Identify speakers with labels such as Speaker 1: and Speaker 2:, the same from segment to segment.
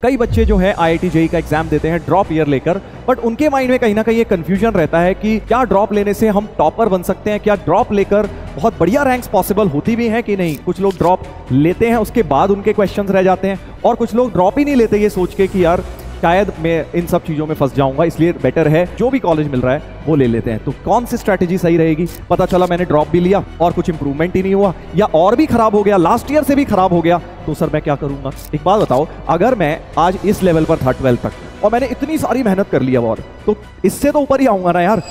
Speaker 1: कई बच्चे जो है आईआईटी जेईई का एग्जाम देते हैं ड्रॉप ईयर लेकर, बट उनके माइंड में कहीं ना कहीं ये कंफ्यूजन रहता है कि क्या ड्रॉप लेने से हम टॉपर बन सकते हैं, क्या ड्रॉप लेकर बहुत बढ़िया रैंक्स पॉसिबल होती भी हैं कि नहीं। कुछ लोग ड्रॉप लेते हैं, उसके बाद उनके क्वेश्चंस रह जाते हैं, और कुछ लोग ड्रॉप ही नहीं लेते ये सोच के कि यार शायद मैं इन सब चीज़ों में फंस जाऊंगा, इसलिए बेटर है जो भी कॉलेज मिल रहा है वो ले लेते हैं। तो कौन सी स्ट्रैटेजी सही रहेगी। पता चला मैंने ड्रॉप भी लिया और कुछ इंप्रूवमेंट ही नहीं हुआ, या और भी खराब हो गया, लास्ट ईयर से भी खराब हो गया, तो सर मैं क्या करूंगा। एक बात बताओ, अगर मैं आज इस लेवल पर था 12th तक और मैंने इतनी सारी मेहनत कर ली अब, और तो इससे तो ऊपर ही आऊंगा ना यार।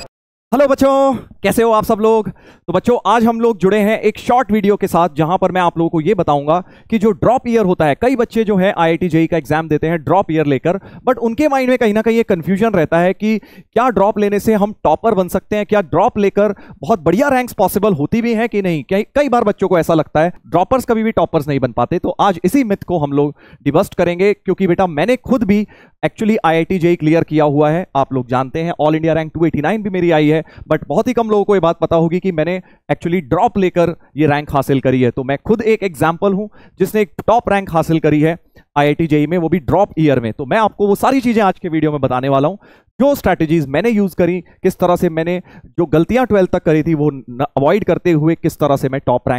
Speaker 1: हेलो बच्चों, कैसे हो आप सब लोग। तो बच्चों आज हम लोग जुड़े हैं एक शॉर्ट वीडियो के साथ, जहां पर मैं आप लोगों को ये बताऊंगा कि जो ड्रॉप ईयर होता है, कई बच्चे जो है आईआईटी जेईई का एग्जाम देते हैं ड्रॉप ईयर लेकर, बट उनके माइंड में कहीं ना कहीं ये कंफ्यूजन रहता है कि क्या ड्रॉप लेने से हम टॉपर बन सकते हैं, क्या ड्रॉप लेकर बहुत बढ़िया रैंक्स पॉसिबल होती भी हैं कि नहीं। कई बार बच्चों को ऐसा लगता है ड्रॉपर्स कभी भी टॉपर्स नहीं बन पाते। तो आज इसी मिथ को हम लोग डिबस्ट करेंगे, क्योंकि बेटा मैंने खुद भी एक्चुअली आईआईटी जेईई क्लियर किया हुआ है। आप लोग जानते हैं ऑल इंडिया रैंक 289 भी मेरी आई है, बट बहुत ही कम लोगों को ये बात पता होगी कि मैंने एक्चुअली ड्रॉप लेकर ये रैंक हासिल करी है। तो मैं खुद एक एग्जांपल हूं जिसने एक टॉप रैंक हासिल करी है आईआईटी जेईई में, वो भी ड्रॉप ईयर में। तो मैं आपको वो सारी चीजें आज के वीडियो में बताने वाला हूं, जो स्ट्रैटेजीज मैंने यूज करी, किस तरह से मैंने जो गलतियां 12th तक करी थी वो अवॉइड करते हुए किस तरह से मैं टॉप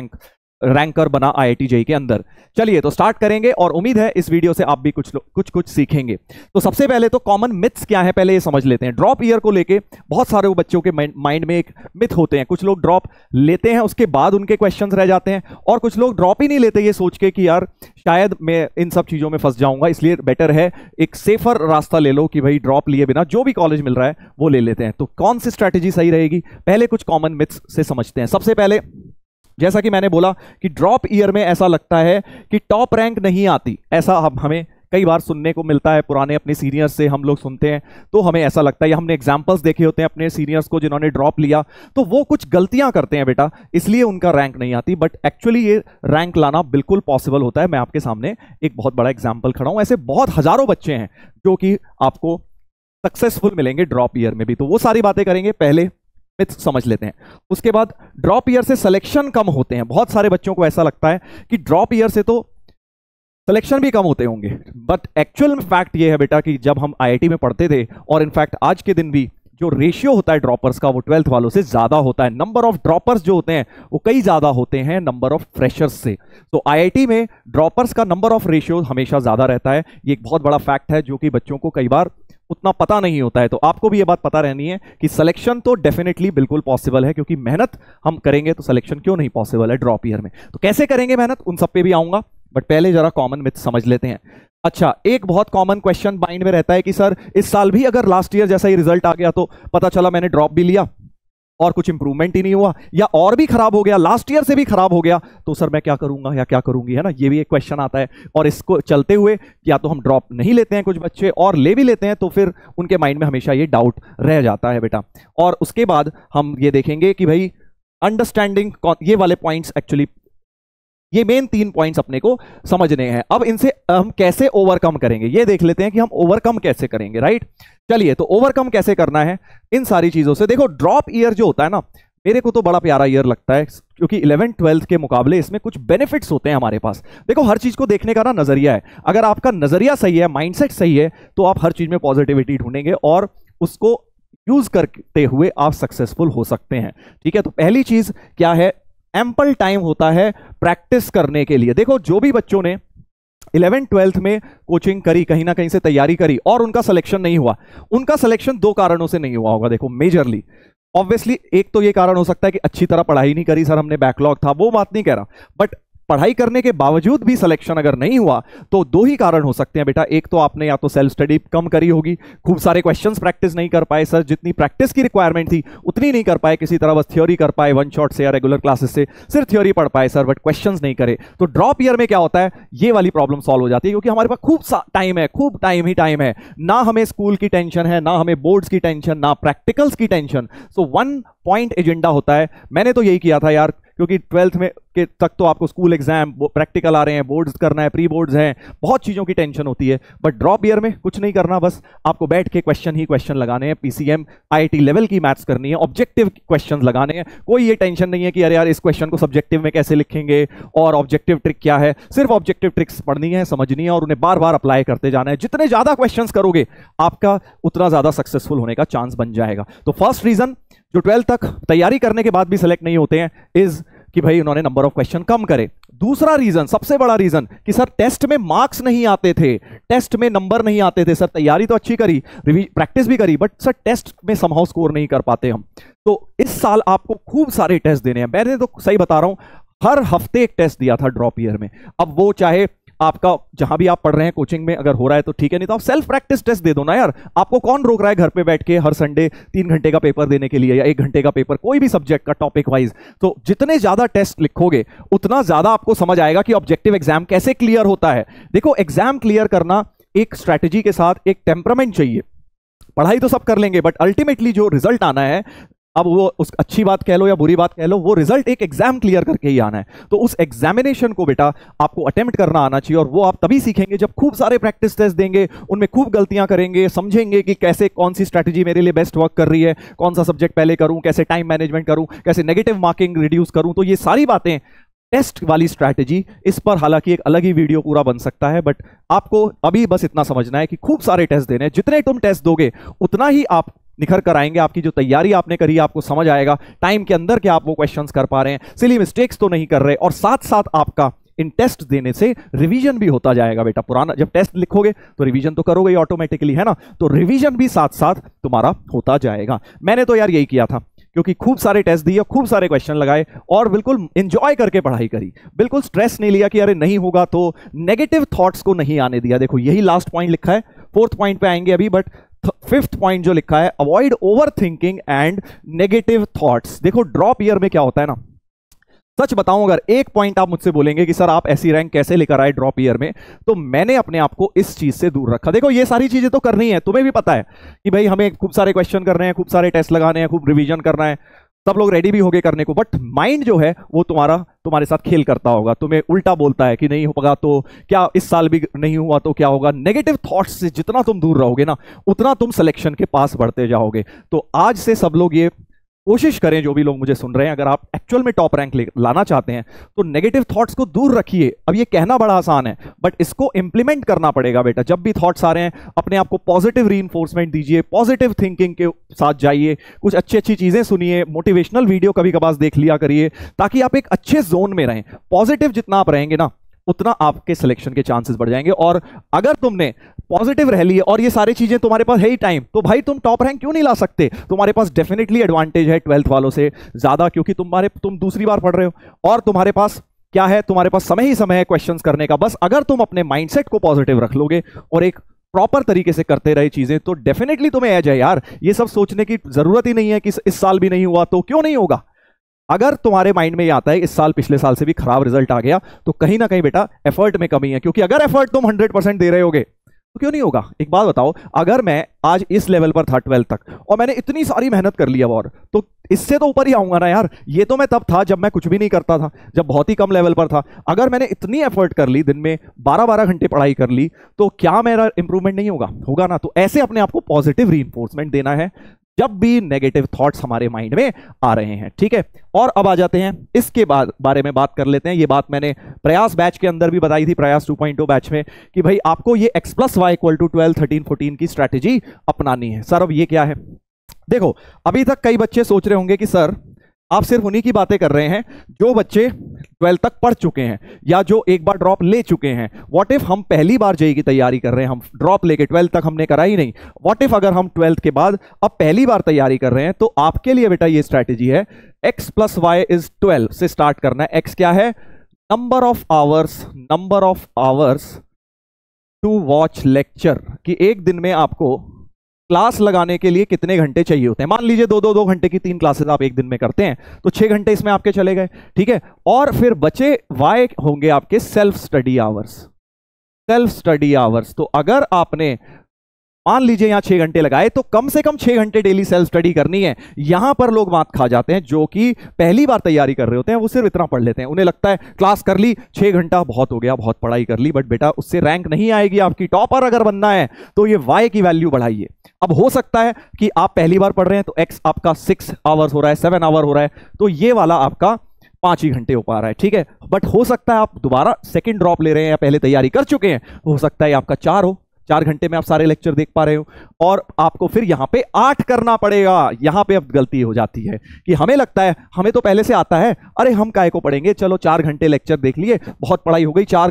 Speaker 1: रैंकर बना आईआईटी जेईई के अंदर। चलिए तो स्टार्ट करेंगे, और उम्मीद है इस वीडियो से आप भी कुछ सीखेंगे। तो सबसे पहले तो कॉमन मिथ्स क्या है पहले ये समझ लेते हैं। ड्रॉप ईयर को लेके बहुत सारे बच्चों के माइंड में एक मिथ होते हैं। कुछ लोग ड्रॉप लेते हैं, उसके बाद उनके क्वेश्चंस रह जाते हैं, और कुछ लोग ड्रॉप ही नहीं लेते ये सोच के कि यार शायद मैं इन सब चीजों में फंस जाऊंगा, इसलिए बेटर है एक सेफर रास्ता ले लो कि भाई ड्रॉप लिए बिना जो भी कॉलेज मिल रहा है वो ले लेते हैं। तो कौन सी स्ट्रैटेजी सही रहेगी, पहले कुछ कॉमन मिथ्स से समझते हैं। सबसे पहले, जैसा कि मैंने बोला कि ड्रॉप ईयर में ऐसा लगता है कि टॉप रैंक नहीं आती, ऐसा हमें कई बार सुनने को मिलता है। पुराने अपने सीनियर्स से हम लोग सुनते हैं तो हमें ऐसा लगता है, या हमने एग्जांपल्स देखे होते हैं अपने सीनियर्स को जिन्होंने ड्रॉप लिया, तो वो कुछ गलतियां करते हैं बेटा, इसलिए उनका रैंक नहीं आती। बट एक्चुअली ये रैंक लाना बिल्कुल पॉसिबल होता है। मैं आपके सामने एक बहुत बड़ा एग्जाम्पल खड़ा हूं, ऐसे बहुत हजारों बच्चे हैं जो कि आपको सक्सेसफुल मिलेंगे ड्रॉप ईयर में भी। तो वो सारी बातें करेंगे, पहले मिथ्स समझ लेते हैं। उसके बाद ड्रॉप ईयर से सिलेक्शन कम होते हैं। बहुत सारे बच्चों को ऐसा लगता है कि ड्रॉप ईयर से तो सिलेक्शन भी कम होते होंगे, बट एक्चुअल फैक्ट ये है बेटा कि जब हम आईआईटी में पढ़ते थे, और इनफैक्ट आज के दिन भी, जो रेशियो होता है ड्रॉपर्स का वो 12th वालों से ज्यादा होता है। नंबर ऑफ ड्रॉपर्स जो होते हैं वो कई ज्यादा होते हैं नंबर ऑफ फ्रेशर्स से। तो आईआईटी में ड्रॉपर्स का नंबर ऑफ रेशियो हमेशा ज्यादा रहता है। ये एक बहुत बड़ा फैक्ट है जो कि बच्चों को कई बार उतना पता नहीं होता है। तो आपको भी ये बात पता रहनी है कि सिलेक्शन तो डेफिनेटली बिल्कुल पॉसिबल है, क्योंकि मेहनत हम करेंगे तो सिलेक्शन क्यों नहीं पॉसिबल है ड्रॉप ईयर में। तो कैसे करेंगे मेहनत, उन सब पे भी आऊंगा, बट पहले जरा कॉमन मिथ समझ लेते हैं। अच्छा, एक बहुत कॉमन क्वेश्चन माइंड में रहता है कि सर इस साल भी अगर लास्ट ईयर जैसा ही रिजल्ट आ गया, तो पता चला मैंने ड्रॉप भी लिया और कुछ इंप्रूवमेंट ही नहीं हुआ, या और भी खराब हो गया, लास्ट ईयर से भी खराब हो गया, तो सर मैं क्या करूंगा या क्या करूंगी, है ना। ये भी एक क्वेश्चन आता है, और इसको चलते हुए या तो हम ड्रॉप नहीं लेते हैं कुछ बच्चे, और ले भी लेते हैं तो फिर उनके माइंड में हमेशा ये डाउट रह जाता है बेटा। और उसके बाद हम ये देखेंगे कि भाई अंडरस्टैंडिंग, ये वाले पॉइंट्स एक्चुअली, ये मेन 3 पॉइंट्स अपने को समझने हैं। अब इनसे हम कैसे ओवरकम करेंगे ये देख लेते हैं कि हम ओवरकम कैसे करेंगे, राइट। चलिए, तो ओवरकम कैसे करना है इन सारी चीजों से। देखो ड्रॉप ईयर जो होता है ना, मेरे को तो बड़ा प्यारा ईयर लगता है, क्योंकि 11th 12th के मुकाबले इसमें कुछ बेनिफिट्स होते हैं हमारे पास। देखो हर चीज को देखने का ना नजरिया है, अगर आपका नजरिया सही है, माइंडसेट सही है, तो आप हर चीज में पॉजिटिविटी ढूंढेंगे और उसको यूज करते हुए आप सक्सेसफुल हो सकते हैं। ठीक है, तो पहली चीज क्या है, एम्पल टाइम होता है प्रैक्टिस करने के लिए। देखो जो भी बच्चों ने 11th 12th में कोचिंग करी, कहीं ना कहीं से तैयारी करी, और उनका सिलेक्शन नहीं हुआ, उनका सिलेक्शन 2 कारणों से नहीं हुआ होगा। देखो मेजरली, ऑब्वियसली एक तो ये कारण हो सकता है कि अच्छी तरह पढ़ाई नहीं करी, सर हमने बैकलॉग था, वो बात नहीं कह रहा, बट पढ़ाई करने के बावजूद भी सिलेक्शन अगर नहीं हुआ तो 2 ही कारण हो सकते हैं बेटा। एक तो आपने या तो सेल्फ स्टडी कम करी होगी, खूब सारे क्वेश्चंस प्रैक्टिस नहीं कर पाए, सर जितनी प्रैक्टिस की रिक्वायरमेंट थी उतनी नहीं कर पाए, किसी तरह बस थ्योरी कर पाए, वन शॉट से या रेगुलर क्लासेस से सिर्फ थ्योरी पढ़ पाए सर, बट क्वेश्चंस नहीं करे। तो ड्रॉप ईयर में क्या होता है, ये वाली प्रॉब्लम सॉल्व हो जाती है, क्योंकि हमारे पास खूब टाइम है, खूब टाइम ही टाइम है, ना हमें स्कूल की टेंशन है, ना हमें बोर्ड्स की टेंशन, ना प्रैक्टिकल्स की टेंशन। सो 1 पॉइंट एजेंडा होता है। मैंने तो यही किया था यार, क्योंकि 12th में के तक तो आपको स्कूल एग्जाम, प्रैक्टिकल आ रहे हैं, बोर्ड्स करना है, प्री बोर्ड्स हैं, बहुत चीज़ों की टेंशन होती है। बट ड्रॉप ईयर में कुछ नहीं करना, बस आपको बैठ के क्वेश्चन ही क्वेश्चन लगाने हैं, PCM IIT लेवल की मैथ्स करनी है, ऑब्जेक्टिव क्वेश्चन लगाने हैं। कोई ये टेंशन नहीं है कि अरे यार इस क्वेश्चन को सब्जेक्टिव में कैसे लिखेंगे और ऑब्जेक्टिव ट्रिक क्या है। सिर्फ ऑब्जेक्टिव ट्रिक्स पढ़नी है, समझनी है और उन्हें बार बार अप्लाई करते जाना है। जितने ज्यादा क्वेश्चंस करोगे आपका उतना ज्यादा सक्सेसफुल होने का चांस बन जाएगा। तो फर्स्ट रीजन जो 12th तक तैयारी करने के बाद भी सिलेक्ट नहीं होते हैं इज कि भाई उन्होंने नंबर ऑफ क्वेश्चन कम करे। दूसरा रीजन, सबसे बड़ा रीजन, कि सर टेस्ट में मार्क्स नहीं आते थे, टेस्ट में नंबर नहीं आते थे। सर तैयारी तो अच्छी करी, प्रैक्टिस भी करी, बट सर टेस्ट में समहाउ स्कोर नहीं कर पाते हम। तो इस साल आपको खूब सारे टेस्ट देने हैं। मैंने तो सही बता रहा हूं, हर हफ्ते एक टेस्ट दिया था ड्रॉप ईयर में। अब वो चाहे आपका जहां भी आप पढ़ रहे हैं कोचिंग में अगर हो रहा है तो ठीक है, नहीं तो आप सेल्फ प्रैक्टिस टेस्ट दे दो ना यार। आपको कौन रोक रहा है घर पे बैठ के हर संडे 3 घंटे का पेपर देने के लिए या 1 घंटे का पेपर, कोई भी सब्जेक्ट का टॉपिक वाइज। तो जितने ज्यादा टेस्ट लिखोगे उतना ज्यादा आपको समझ आएगा कि ऑब्जेक्टिव एग्जाम कैसे क्लियर होता है। देखो, एग्जाम क्लियर करना एक स्ट्रैटेजी के साथ एक टेम्परामेंट चाहिए। पढ़ाई तो सब कर लेंगे बट अल्टीमेटली जो रिजल्ट आना है, अब वो उस अच्छी बात कह लो या बुरी बात कह लो, वो रिजल्ट एक एग्जाम क्लियर करके ही आना है। तो उस एग्जामिनेशन को बेटा आपको अटेम्प्ट करना आना चाहिए और वो आप तभी सीखेंगे जब खूब सारे प्रैक्टिस टेस्ट देंगे, उनमें खूब गलतियां करेंगे, समझेंगे कि कैसे कौन सी स्ट्रैटेजी मेरे लिए बेस्ट वर्क कर रही है, कौन सा सब्जेक्ट पहले करूं, कैसे टाइम मैनेजमेंट करूं, कैसे नेगेटिव मार्किंग रिड्यूस करूं। तो ये सारी बातें टेस्ट वाली स्ट्रैटेजी, इस पर हालांकि एक अलग ही वीडियो पूरा बन सकता है, बट आपको अभी बस इतना समझना है कि खूब सारे टेस्ट देने हैं। जितने तुम टेस्ट दोगे उतना ही आप निखर कर आएंगे। आपकी जो तैयारी आपने करी आपको समझ आएगा टाइम के अंदर क्या आप वो क्वेश्चंस कर पा रहे हैं, सिली मिस्टेक्स तो नहीं कर रहे, और साथ साथ आपका इन टेस्ट देने से रिवीजन भी होता जाएगा बेटा। पुराना जब टेस्ट लिखोगे तो रिवीजन तो करोगे ही ऑटोमेटिकली, है ना, तो रिवीजन भी साथ साथ तुम्हारा होता जाएगा। मैंने तो यार यही किया था, क्योंकि खूब सारे टेस्ट दिए, खूब सारे क्वेश्चन लगाए और बिल्कुल एंजॉय करके पढ़ाई करी। बिल्कुल स्ट्रेस नहीं लिया कि अरे नहीं होगा, तो नेगेटिव थॉट्स को नहीं आने दिया। देखो यही लास्ट पॉइंट लिखा है, 4th पॉइंट पे आएंगे अभी, बट 5th पॉइंट जो लिखा है, avoid over thinking and negative thoughts. देखो ड्रॉप ईयर में क्या होता है ना, सच बताऊं अगर एक पॉइंट आप मुझसे बोलेंगे कि सर आप ऐसी रैंक कैसे लेकर आए ड्रॉप ईयर में, तो मैंने अपने आप को इस चीज से दूर रखा। देखो ये सारी चीजें तो करनी है, तुम्हें भी पता है कि भाई हमें खूब सारे क्वेश्चन करने हैं, खूब सारे टेस्ट लगाने हैं, खूब रिवीजन करना है, सब लोग रेडी भी होगे करने को, बट माइंड जो है वो तुम्हारे साथ खेल करता होगा, तुम्हें उल्टा बोलता है कि नहीं होगा तो क्या, इस साल भी नहीं हुआ तो क्या होगा। नेगेटिव थॉट्स से जितना तुम दूर रहोगे ना उतना तुम सिलेक्शन के पास बढ़ते जाओगे। तो आज से सब लोग ये कोशिश करें, जो भी लोग मुझे सुन रहे हैं, अगर आप एक्चुअल में टॉप रैंक लाना चाहते हैं तो नेगेटिव थॉट्स को दूर रखिए। अब ये कहना बड़ा आसान है बट इसको इंप्लीमेंट करना पड़ेगा बेटा। जब भी थॉट्स आ रहे हैं अपने आप को पॉजिटिव रीइंफोर्समेंट दीजिए, पॉजिटिव थिंकिंग के साथ जाइए, कुछ अच्छी अच्छी चीजें सुनिए, मोटिवेशनल वीडियो कभी कभार देख लिया करिए, ताकि आप एक अच्छे जोन में रहें। पॉजिटिव जितना आप रहेंगे ना उतना आपके सिलेक्शन के चांसेस बढ़ जाएंगे। और अगर तुमने पॉजिटिव रह लिए और ये सारी चीजें तुम्हारे पास है ही टाइम, तो भाई तुम टॉप रैंक क्यों नहीं ला सकते। तुम्हारे पास डेफिनेटली एडवांटेज है 12th वालों से ज्यादा, क्योंकि तुम दूसरी बार पढ़ रहे हो और तुम्हारे पास क्या है, तुम्हारे पास समय ही समय है क्वेश्चंस करने का। बस अगर तुम अपने माइंडसेट को पॉजिटिव रख लोगे और एक प्रॉपर तरीके से करते रहे चीजें, तो डेफिनेटली तुम्हें एज है यार। ये सब सोचने की जरूरत ही नहीं है कि इस साल भी नहीं हुआ तो क्यों नहीं होगा। अगर तुम्हारे माइंड में ये आता है इस साल पिछले साल से भी खराब रिजल्ट आ गया, तो कहीं ना कहीं बेटा एफर्ट में कमी है, क्योंकि अगर एफर्ट तुम 100% दे रहे होगे तो क्यों नहीं होगा। एक बात बताओ, अगर मैं आज इस लेवल पर था 12th तक और मैंने इतनी सारी मेहनत कर ली अब, और तो इससे तो ऊपर ही आऊंगा ना यार। ये तो मैं तब था जब मैं कुछ भी नहीं करता था, जब बहुत ही कम लेवल पर था। अगर मैंने इतनी एफर्ट कर ली, दिन में 12-12 घंटे पढ़ाई कर ली, तो क्या मेरा इंप्रूवमेंट नहीं होगा, होगा ना। तो ऐसे अपने आप को पॉजिटिव रीइंफोर्समेंट देना है जब भी नेगेटिव थॉट्स हमारे माइंड में आ रहे हैं, ठीक है। और अब आ जाते हैं इसके बारे में बात कर लेते हैं। ये बात मैंने प्रयास बैच के अंदर भी बताई थी, प्रयास 2.0 बैच में, कि भाई आपको ये x+y = 12, 13, 14 की स्ट्रैटेजी अपनानी है। सर अब ये क्या है, देखो अभी तक कई बच्चे सोच रहे होंगे कि सर आप सिर्फ उन्हीं की बातें कर रहे हैं जो बच्चे 12th तक पढ़ चुके हैं या जो एक बार ड्रॉप ले चुके हैं। व्हाट इफ हम पहली बार जेईई की तैयारी कर रहे हैं, हम ड्रॉप लेके 12th तक हमने करा ही नहीं। व्हाट इफ अगर हम 12th के बाद अब पहली बार तैयारी कर रहे हैं, तो आपके लिए बेटा ये स्ट्रैटेजी है x+y = 12 से स्टार्ट करना है। x क्या है, number of hours to watch lecture, कि एक दिन में आपको क्लास लगाने के लिए कितने घंटे चाहिए होते हैं। मान लीजिए 2 घंटे की 3 क्लासेस आप एक दिन में करते हैं, तो 6 घंटे इसमें आपके चले गए, ठीक है। और फिर बचे वाई होंगे आपके सेल्फ स्टडी आवर्स। तो अगर आपने मान लीजिए यहां 6 घंटे लगाए तो कम से कम 6 घंटे डेली सेल्फ स्टडी करनी है। यहां पर लोग मात खा जाते हैं जो कि पहली बार तैयारी कर रहे होते हैं, वो सिर्फ इतना पढ़ लेते हैं। उन्हें लगता है क्लास कर ली, 6 घंटा बहुत हो गया, बहुत पढ़ाई कर ली, बट बेटा उससे रैंक नहीं आएगी आपकी। टॉपर अगर बनना है तो ये वाई की वैल्यू बढ़ाइए। अब हो सकता है कि आप पहली बार पढ़ रहे हैं तो एक्स आपका 6 आवर्स हो रहा है, 7 आवर हो रहा है, तो ये वाला आपका 5 ही घंटे हो पा रहा है, ठीक है। बट हो सकता है आप दोबारा सेकंड ड्रॉप ले रहे हैं या पहले तैयारी कर चुके हैं, हो सकता है आपका 4 हो, 4 घंटे में आप सारे लेक्चर देख पा रहे हो, और आपको फिर यहां पे 8 करना पड़ेगा। यहां पे अब गलती हो जाती है कि हमें लगता है हमें तो पहले से आता है, अरे हम काहे को पढ़ेंगे, चलो 4 घंटे लेक्चर देख लिए, बहुत पढ़ाई हो गई, 4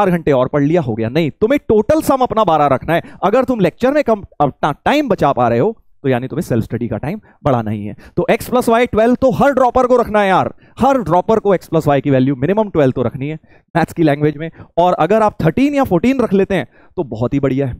Speaker 1: घंटे और पढ़ लिया, हो गया। नहीं, तुम्हें टोटल सम अपना 12 रखना है। अगर तुम लेक्चर में कम अपना टाइम बचा पा रहे हो तो यानी तुम्हें सेल्फ स्टडी का टाइम बढ़ाना ही है। तो x + y 12 तो हर ड्रॉपर को रखना है यार, हर ड्रॉपर को x + y की वैल्यू मिनिमम 12 तो रखनी है मैथ्स की लैंग्वेज में। और अगर आप 13 या 14 रख लेते हैं तो बहुत ही बढ़िया है,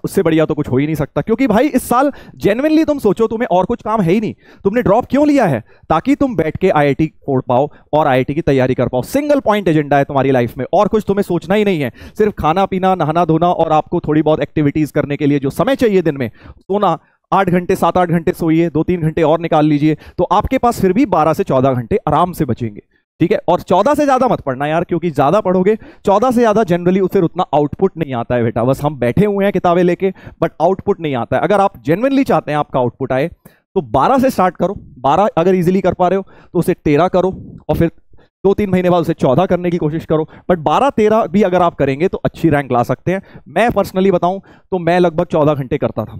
Speaker 1: उससे बढ़िया तो कुछ हो ही नहीं सकता। क्योंकि भाई इस साल जेन्युइनली तुम सोचो, तुम्हें और कुछ काम है ही नहीं। तुमने ड्रॉप क्यों लिया है? ताकि तुम बैठ के आईआईटी फोड़ पाओ और आईआईटी की तैयारी कर पाओ। सिंगल पॉइंट एजेंडा है तुम्हारी लाइफ में, और कुछ तुम्हें सोचना ही नहीं है। सिर्फ खाना पीना, नहाना धोना और आपको थोड़ी बहुत एक्टिविटीज करने के लिए जो समय चाहिए दिन में, सोना 8 घंटे 7-8 घंटे सोइए, 2-3 घंटे और निकाल लीजिए, तो आपके पास फिर भी 12 से 14 घंटे आराम से बचेंगे, ठीक है। और 14 से ज्यादा मत पढ़ना यार, क्योंकि ज्यादा पढ़ोगे 14 से ज्यादा जनरली फिर उतना आउटपुट नहीं आता है बेटा। बस हम बैठे हुए हैं किताबें लेके, बट आउटपुट नहीं आता है। अगर आप जेन्युइनली चाहते हैं आपका आउटपुट आए तो 12 से स्टार्ट करो। 12 अगर इजीली कर पा रहे हो तो उसे 13 करो, और फिर 2-3 महीने बाद उसे 14 करने की कोशिश करो। बट 12-13 भी अगर आप करेंगे तो अच्छी रैंक ला सकते हैं। मैं पर्सनली बताऊं तो मैं लगभग 14 घंटे करता था।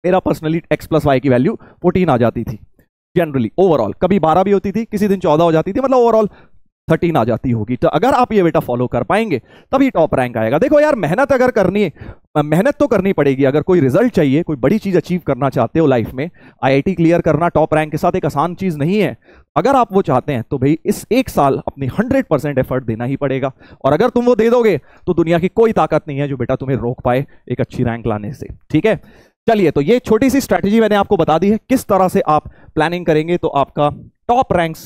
Speaker 1: मेरा पर्सनली x + y की वैल्यू 14 आ जाती थी जनरली ओवरऑल। कभी 12 भी होती थी, किसी दिन 14 हो जाती थी, मतलब ओवरऑल 13 आ जाती होगी। तो अगर आप ये बेटा फॉलो कर पाएंगे तभी टॉप रैंक आएगा। देखो यार, मेहनत अगर करनी है, मेहनत तो करनी पड़ेगी। अगर कोई रिजल्ट चाहिए, कोई बड़ी चीज अचीव करना चाहते हो लाइफ में, आईआईटी क्लियर करना टॉप रैंक के साथ एक आसान चीज नहीं है। अगर आप वो चाहते हैं तो भाई इस 1 साल अपनी 100% एफर्ट देना ही पड़ेगा। और अगर तुम वो दे दोगे तो दुनिया की कोई ताकत नहीं है जो बेटा तुम्हें रोक पाए एक अच्छी रैंक लाने से, ठीक है। चलिए, तो ये छोटी सी स्ट्रैटेजी मैंने आपको बता दी है किस तरह से आप प्लानिंग करेंगे तो आपका टॉप रैंक्स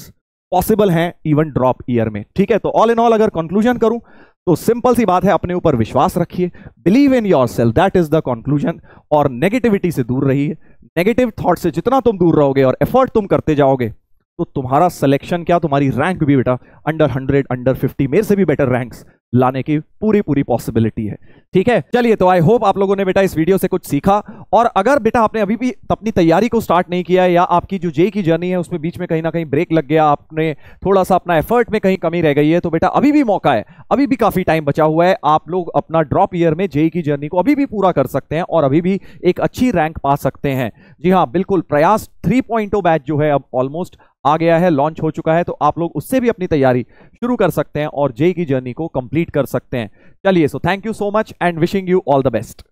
Speaker 1: पॉसिबल हैं इवन ड्रॉप ईयर में, ठीक है। तो ऑल इन ऑल अगर कंक्लूजन करूं तो सिंपल सी बात है, अपने ऊपर विश्वास रखिए, believe in yourself, that is the conclusion. और नेगेटिविटी से दूर रहिए। नेगेटिव थॉट से जितना तुम दूर रहोगे और एफर्ट तुम करते जाओगे तो तुम्हारा सिलेक्शन क्या, तुम्हारी रैंक भी बेटा अंडर 100, अंडर 50 में से भी बेटर रैंक्स लाने की पूरी पॉसिबिलिटी है, ठीक है। चलिए, तो आई होप आप लोगों ने बेटा इस वीडियो से कुछ सीखा। और अगर बेटा आपने अभी भी अपनी तैयारी को स्टार्ट नहीं किया है, या आपकी जो जेईई की जर्नी है उसमें बीच में कहीं ना कहीं ब्रेक लग गया, आपने थोड़ा सा अपना एफर्ट में कहीं कमी रह गई है, तो बेटा अभी भी मौका है, अभी भी काफी टाइम बचा हुआ है। आप लोग अपना ड्रॉप ईयर में जेईई की जर्नी को अभी भी पूरा कर सकते हैं और अभी भी एक अच्छी रैंक पा सकते हैं। जी हाँ, बिल्कुल। प्रयास 3.0 बैच जो है अब ऑलमोस्ट आ गया है, लॉन्च हो चुका है, तो आप लोग उससे भी अपनी तैयारी शुरू कर सकते हैं और जेईई की जर्नी को कंप्लीट कर सकते हैं। चलिए, so thank you so much and wishing you all the best.